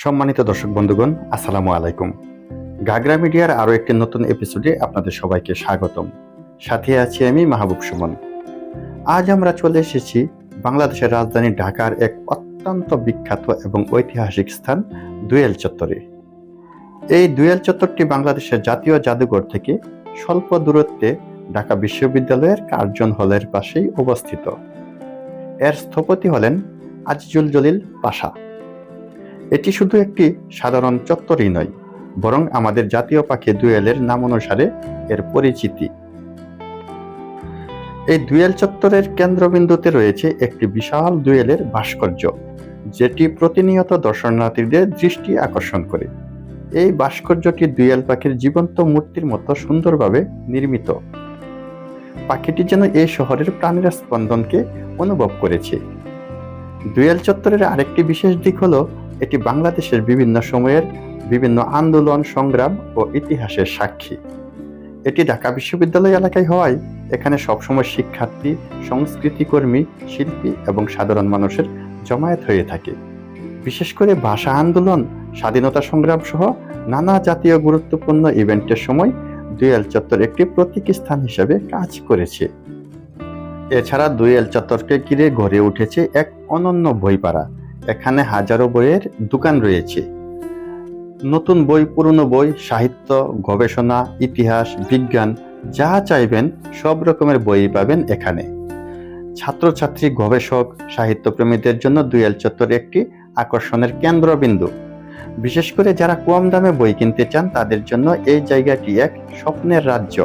সম্মানিত দর্শক বন্ধুগণ, আসসালামু আলাইকুম। গাগরা মিডিয়ার আরও একটি নতুন এপিসোডে আপনাদের সবাইকে স্বাগতম। সাথে আছি আমি মাহবুব সুমন। আজ আমরা চলে এসেছি বাংলাদেশের রাজধানী ঢাকার এক অত্যন্ত বিখ্যাত এবং ঐতিহাসিক স্থান দুয়েল চত্বরে। এই দুয়েল চত্বরটি বাংলাদেশের জাতীয় জাদুঘর থেকে স্বল্প দূরত্বে ঢাকা বিশ্ববিদ্যালয়ের কার্জন হলের পাশেই অবস্থিত। এর স্থপতি হলেন আজিজুল জলিল পাশা। এটি শুধু একটি সাধারণ চত্বরই নয়, বরং আমাদের জাতীয় পাখি দুয়েলের নাম অনুসারে এর পরিচিতি। এই দুয়েল চত্বরের কেন্দ্রবিন্দুতে রয়েছে একটি বিশাল দুয়েলের ভাস্কর্য, যেটি প্রতিনিয়ত দর্শনার্থীদের দৃষ্টি আকর্ষণ করে। এই ভাস্কর্যটি দুয়েল পাখির জীবন্ত মূর্তির মতো সুন্দরভাবে নির্মিত। পাখিটি যেন এই শহরের প্রাণের স্পন্দনকে অনুভব করেছে। দুয়েল চত্বরের আরেকটি বিশেষ দিক হলো এটি বাংলাদেশের বিভিন্ন সময়ের বিভিন্ন আন্দোলন, সংগ্রাম ও ইতিহাসের সাক্ষী। এটি ঢাকা বিশ্ববিদ্যালয় এলাকায় হওয়ায় এখানে সবসময় শিক্ষার্থী, সংস্কৃতিকর্মী, শিল্পী এবং সাধারণ মানুষের জমায়েত হয়ে থাকে। বিশেষ করে ভাষা আন্দোলন, স্বাধীনতা সংগ্রাম সহ নানা জাতীয় গুরুত্বপূর্ণ ইভেন্টের সময় দুয়েল চত্বর একটি প্রতীকী স্থান হিসেবে কাজ করেছে। এছাড়া দুয়েল চত্বরকে ঘিরে গড়ে উঠেছে এক অনন্য বইপাড়া। এখানে হাজারো বইয়ের দোকান রয়েছে। নতুন বই, পুরনো বই, সাহিত্য, গবেষণা, ইতিহাস, বিজ্ঞান, যা চাইবেন সব রকমের বই পাবেন এখানে। ছাত্রছাত্রী, গবেষক, সাহিত্যপ্রেমীদের জন্য দুয়েল চত্বর একটি আকর্ষণের কেন্দ্রবিন্দু। বিশেষ করে যারা কম দামে বই কিনতে চান তাদের জন্য এই জায়গাটি এক স্বপ্নের রাজ্য।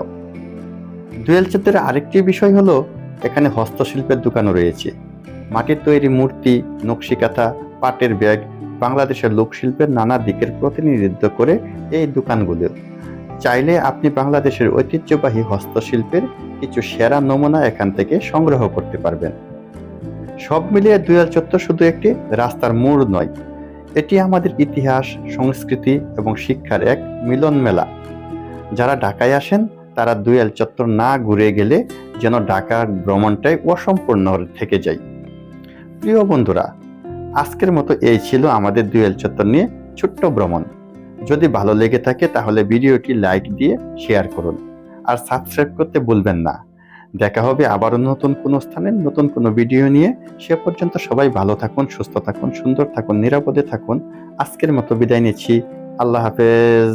দুয়েল চত্বরের আরেকটি বিষয় হলো এখানে হস্তশিল্পের দোকানও রয়েছে। মাটির তৈরি মূর্তি, নকশিকাঁথা, পাটের ব্যাগ, বাংলাদেশের লোকশিল্পের নানা দিকের প্রতিনিধিত্ব করে এই দোকানগুলো। চাইলে আপনি বাংলাদেশের ঐতিহ্যবাহী হস্তশিল্পের কিছু সেরা নমুনা এখান থেকে সংগ্রহ করতে পারবেন। সব মিলিয়ে দুয়েল চত্বর শুধু একটি রাস্তার মোড় নয়, এটি আমাদের ইতিহাস, সংস্কৃতি এবং শিক্ষার এক মিলন মেলা। যারা ঢাকায় আসেন তারা দুয়েল চত্বর না ঘুরে গেলে যেন ঢাকার ভ্রমণটাই অসম্পূর্ণ থেকে যায়। প্রিয় বন্ধুরা, আজকের মতো এই ছিল আমাদের দুয়েল চত্বর নিয়ে ছোট্ট ভ্রমণ। যদি ভালো লেগে থাকে তাহলে ভিডিওটি লাইক দিয়ে শেয়ার করুন আর সাবস্ক্রাইব করতে ভুলবেন না। দেখা হবে আবারও নতুন কোনো স্থানে নতুন কোনো ভিডিও নিয়ে। সে পর্যন্ত সবাই ভালো থাকুন, সুস্থ থাকুন, সুন্দর থাকুন, নিরাপদে থাকুন। আজকের মতো বিদায় নিচ্ছি। আল্লাহ হাফেজ।